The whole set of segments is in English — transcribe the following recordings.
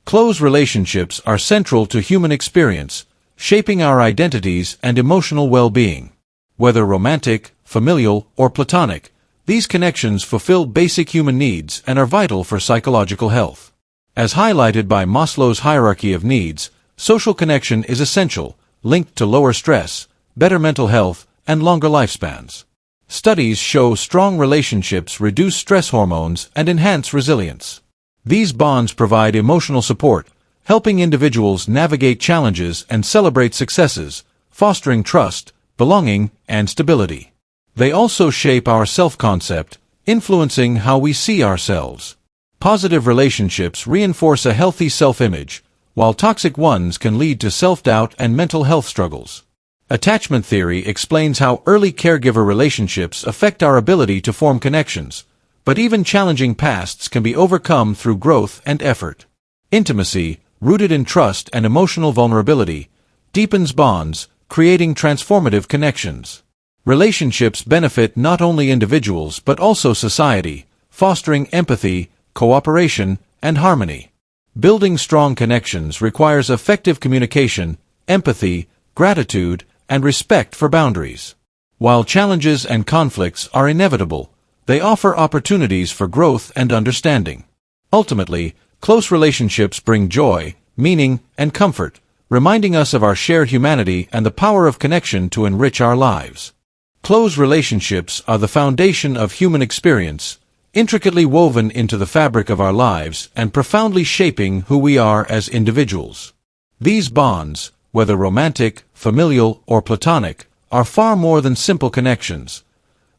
Close relationships are central to human experience, shaping our identities and emotional well-being. Whether romantic, familial, or platonic, these connections fulfill basic human needs and are vital for psychological health. As highlighted by Maslow's hierarchy of needs, social connection is essential, linked to lower stress, better mental health, and longer lifespans. Studies show strong relationships reduce stress hormones and enhance resilience. These bonds provide emotional support, helping individuals navigate challenges and celebrate successes, fostering trust, belonging, and stability. They also shape our self-concept, influencing how we see ourselves. Positive relationships reinforce a healthy self-image, while toxic ones can lead to self-doubt and mental health struggles. Attachment theory explains how early caregiver relationships affect our ability to form connections, but even challenging pasts can be overcome through growth and effort. Intimacy, rooted in trust and emotional vulnerability, deepens bonds, creating transformative connections. Relationships benefit not only individuals but also society, fostering empathy, cooperation, and harmony. Building strong connections requires effective communication, empathy, gratitude, and respect for boundaries. While challenges and conflicts are inevitable, they offer opportunities for growth and understanding. Ultimately, close relationships bring joy, meaning, and comfort, reminding us of our shared humanity and the power of connection to enrich our lives. Close relationships are the foundation of human experience, intricately woven into the fabric of our lives and profoundly shaping who we are as individuals. These bonds, whether romantic, familial, or platonic, are far more than simple connections.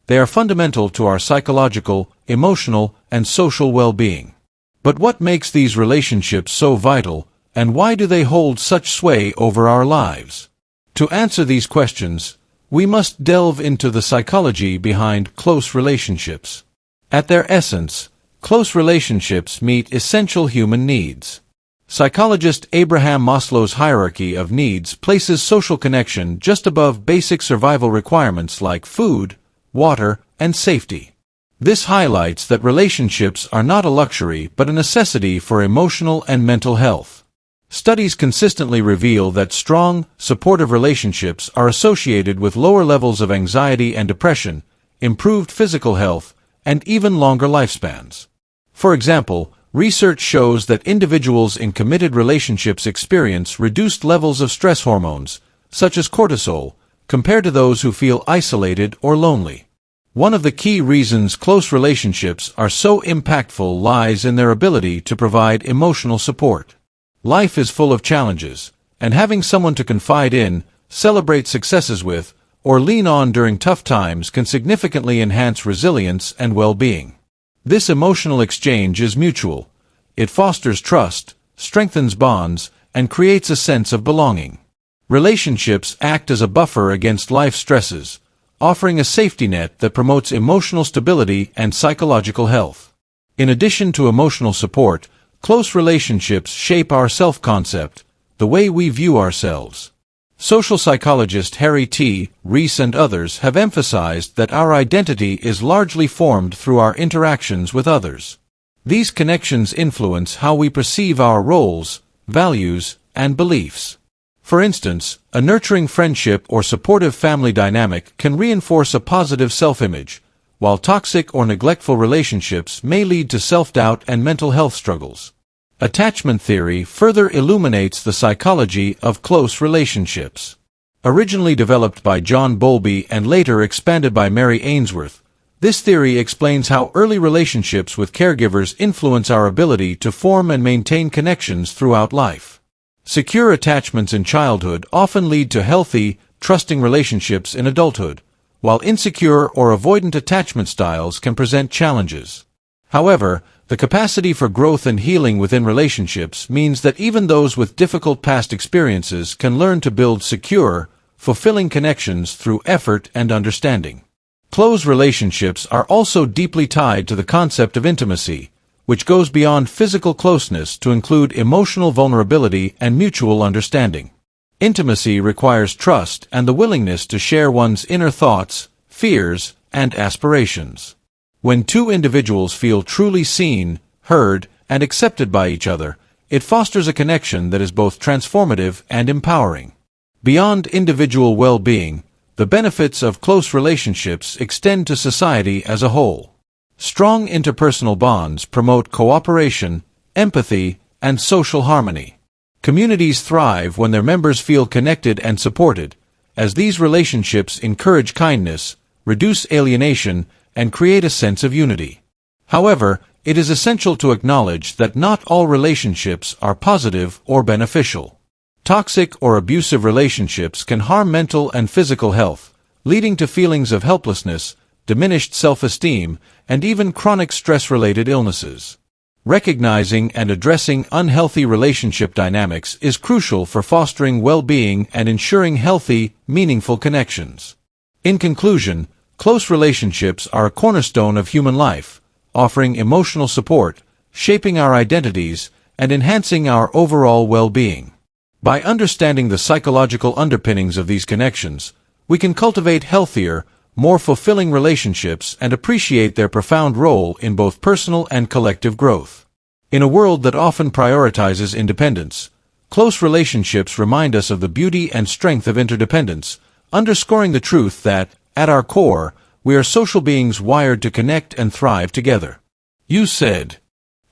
They are fundamental to our psychological, emotional, and social well-being. But what makes these relationships so vital, and why do they hold such sway over our lives? To answer these questions, we must delve into the psychology behind close relationships. At their essence, close relationships meet essential human needs. Psychologist Abraham Maslow's hierarchy of needs places social connection just above basic survival requirements like food, water, and safety. This highlights that relationships are not a luxury but a necessity for emotional and mental health. Studies consistently reveal that strong, supportive relationships are associated with lower levels of anxiety and depression, improved physical health, and even longer lifespans. For example, research shows that individuals in committed relationships experience reduced levels of stress hormones, such as cortisol, compared to those who feel isolated or lonely. One of the key reasons close relationships are so impactful lies in their ability to provide emotional support. Life is full of challenges, and having someone to confide in, celebrate successes with, or lean on during tough times can significantly enhance resilience and well-being. This emotional exchange is mutual. It fosters trust, strengthens bonds, and creates a sense of belonging. Relationships act as a buffer against life stresses, offering a safety net that promotes emotional stability and psychological health. In addition to emotional support, close relationships shape our self-concept, the way we view ourselves. Social psychologist Harry T. Rees and others have emphasized that our identity is largely formed through our interactions with others. These connections influence how we perceive our roles, values, and beliefs. For instance, a nurturing friendship or supportive family dynamic can reinforce a positive self-image, while toxic or neglectful relationships may lead to self-doubt and mental health struggles. Attachment theory further illuminates the psychology of close relationships. Originally developed by John Bowlby and later expanded by Mary Ainsworth, this theory explains how early relationships with caregivers influence our ability to form and maintain connections throughout life. Secure attachments in childhood often lead to healthy, trusting relationships in adulthood, while insecure or avoidant attachment styles can present challenges. However, the capacity for growth and healing within relationships means that even those with difficult past experiences can learn to build secure, fulfilling connections through effort and understanding. Close relationships are also deeply tied to the concept of intimacy, which goes beyond physical closeness to include emotional vulnerability and mutual understanding. Intimacy requires trust and the willingness to share one's inner thoughts, fears, and aspirations. When two individuals feel truly seen, heard, and accepted by each other, It fosters a connection that is both transformative and empowering. Beyond individual well-being, the benefits of close relationships extend to society as a whole. Strong interpersonal bonds promote cooperation, empathy, and social harmony. Communities thrive when their members feel connected and supported, as these relationships encourage kindness, reduce alienation, and create a sense of unity. However, it is essential to acknowledge that not all relationships are positive or beneficial. Toxic or abusive relationships can harm mental and physical health, leading to feelings of helplessness, diminished self-esteem, and even chronic stress-related illnesses. Recognizing and addressing unhealthy relationship dynamics is crucial for fostering well-being and ensuring healthy, meaningful connections. In conclusion, close relationships are a cornerstone of human life, offering emotional support, shaping our identities, and enhancing our overall well-being. By understanding the psychological underpinnings of these connections, we can cultivate healthier, more fulfilling relationships and appreciate their profound role in both personal and collective growth. In a world that often prioritizes independence, close relationships remind us of the beauty and strength of interdependence, underscoring the truth that, at our core, we are social beings wired to connect and thrive together. You said.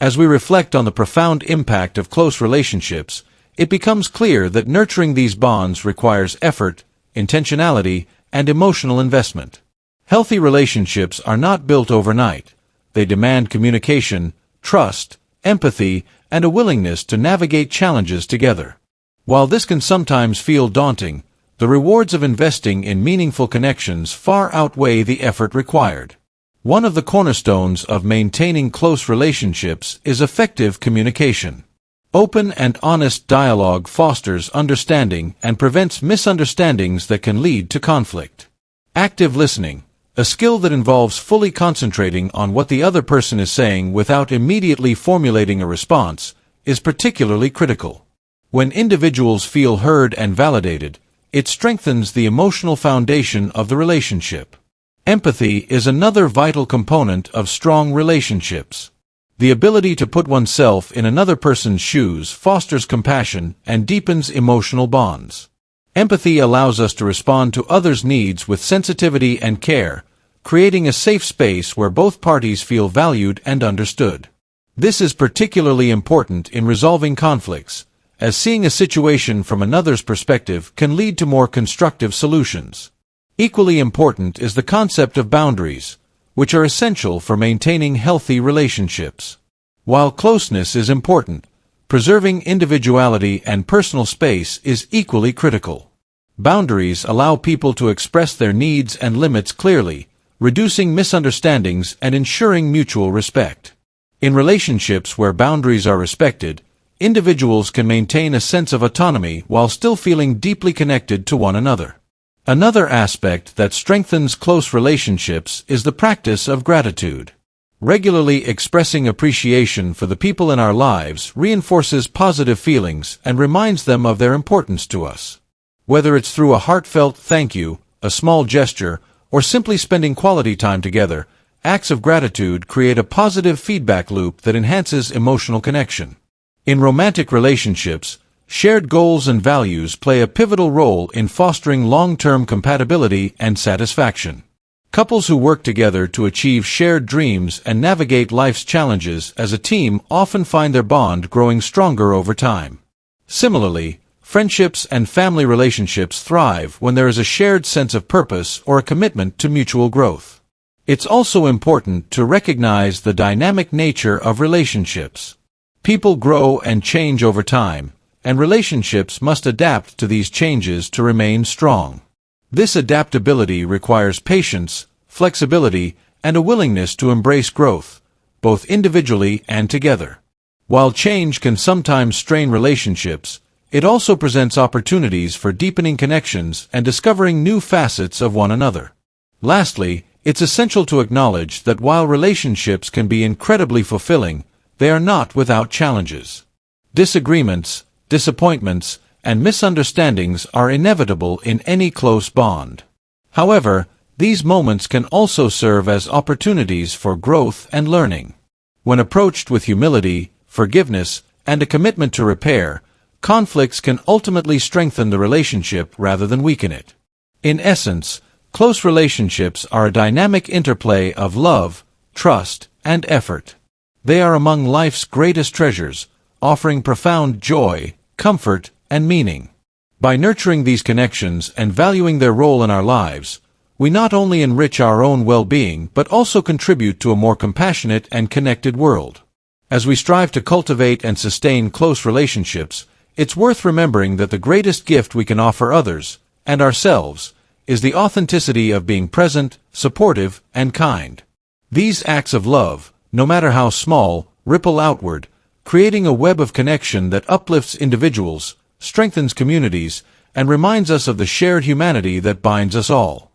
As we reflect on the profound impact of close relationships, it becomes clear that nurturing these bonds requires effort, intentionality, and emotional investment. Healthy relationships are not built overnight. They demand communication, trust, empathy, and a willingness to navigate challenges together. While this can sometimes feel daunting, the rewards of investing in meaningful connections far outweigh the effort required. One of the cornerstones of maintaining close relationships is effective communication. Open and honest dialogue fosters understanding and prevents misunderstandings that can lead to conflict. Active listening, a skill that involves fully concentrating on what the other person is saying without immediately formulating a response, is particularly critical. When individuals feel heard and validated, it strengthens the emotional foundation of the relationship. Empathy is another vital component of strong relationships. The ability to put oneself in another person's shoes fosters compassion and deepens emotional bonds. Empathy allows us to respond to others' needs with sensitivity and care, creating a safe space where both parties feel valued and understood. This is particularly important in resolving conflicts, as seeing a situation from another's perspective can lead to more constructive solutions. Equally important is the concept of boundaries, which are essential for maintaining healthy relationships. While closeness is important, preserving individuality and personal space is equally critical. Boundaries allow people to express their needs and limits clearly, reducing misunderstandings and ensuring mutual respect. In relationships where boundaries are respected, individuals can maintain a sense of autonomy while still feeling deeply connected to one another. Another aspect that strengthens close relationships is the practice of gratitude. Regularly expressing appreciation for the people in our lives reinforces positive feelings and reminds them of their importance to us. Whether it's through a heartfelt thank you, a small gesture, or simply spending quality time together, acts of gratitude create a positive feedback loop that enhances emotional connection. In romantic relationships, shared goals and values play a pivotal role in fostering long-term compatibility and satisfaction. Couples who work together to achieve shared dreams and navigate life's challenges as a team often find their bond growing stronger over time. Similarly, friendships and family relationships thrive when there is a shared sense of purpose or a commitment to mutual growth. It's also important to recognize the dynamic nature of relationships. People grow and change over time, and relationships must adapt to these changes to remain strong. This adaptability requires patience, flexibility, and a willingness to embrace growth, both individually and together. While change can sometimes strain relationships, it also presents opportunities for deepening connections and discovering new facets of one another. Lastly, it's essential to acknowledge that while relationships can be incredibly fulfilling, they are not without challenges. Disagreements, disappointments, and misunderstandings are inevitable in any close bond. However, these moments can also serve as opportunities for growth and learning. When approached with humility, forgiveness, and a commitment to repair, conflicts can ultimately strengthen the relationship rather than weaken it. In essence, close relationships are a dynamic interplay of love, trust, and effort. They are among life's greatest treasures, offering profound joy, comfort, and meaning. By nurturing these connections and valuing their role in our lives, we not only enrich our own well-being but also contribute to a more compassionate and connected world. As we strive to cultivate and sustain close relationships, it's worth remembering that the greatest gift we can offer others, and ourselves, is the authenticity of being present, supportive, and kind. These acts of love, no matter how small, ripple outward, creating a web of connection that uplifts individuals, strengthens communities, and reminds us of the shared humanity that binds us all.